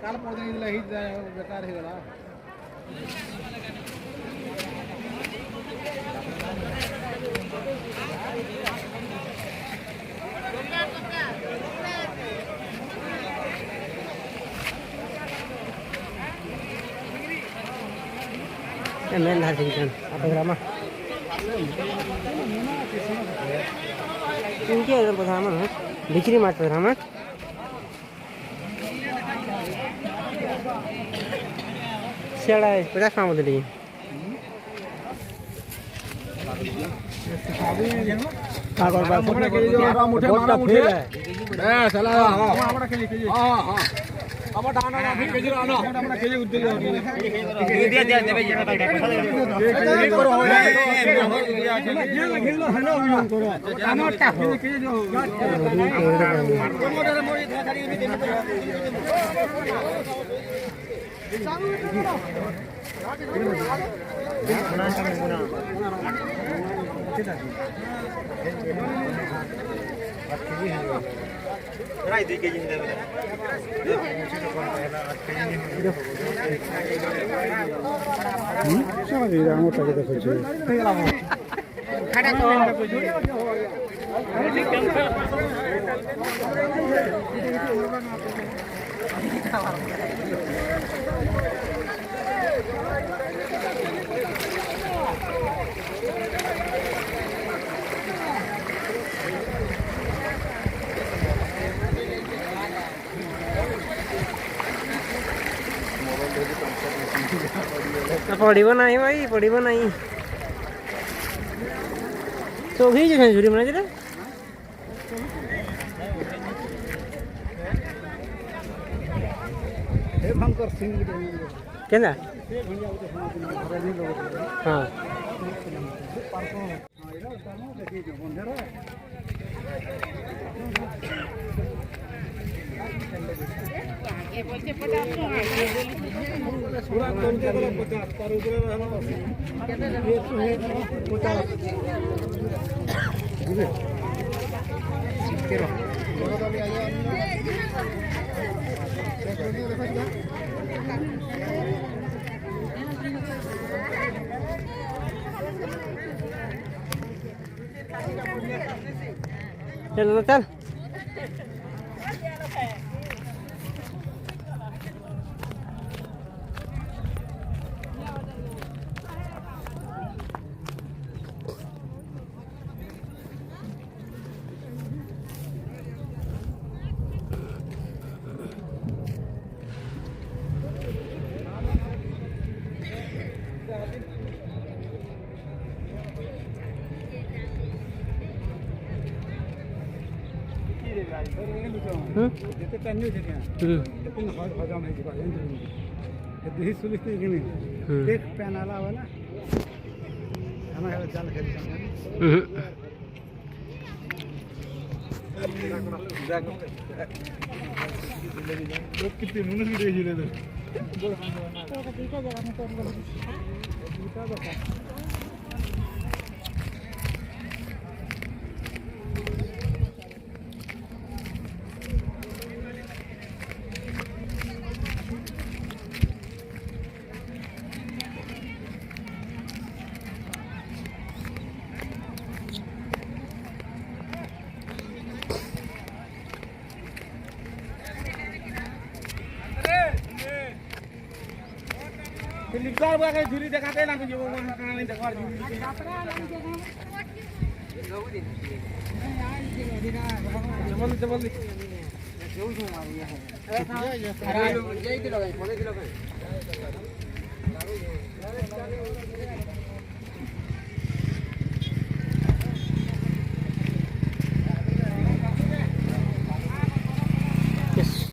काल पड़े ही बेकार हो गला मेन धार सिंचन अटग्रामा इनके एकदम पधामा है बिक्री मार पधामा सेड़ा 50 पाँव दे लिए कागज बार मुठे मारा मुठे ए चला हां हमरा केजी हां हां अब डाना ना फिर केजी आना हमरा केजी उद्दे दे देबे जे केजी करो हो ये लगिलो हनो विमान करो हमर ता केजी जो मोटर मोरी थारी में देने पड़ो ना भाई पड़ो ना तो भी जो झुरी बना जरा क्या हाँ चल चल देख पैनाला वाला हमारे जाल खेल कितने मुनस भी देख रहे लिखकर बगा झुरी दिखाते ना जो वहां कहां नहीं देखवार झुरी जबल जबल जोर से मार दिया है अरे जय दिलो भाई 15 किलो का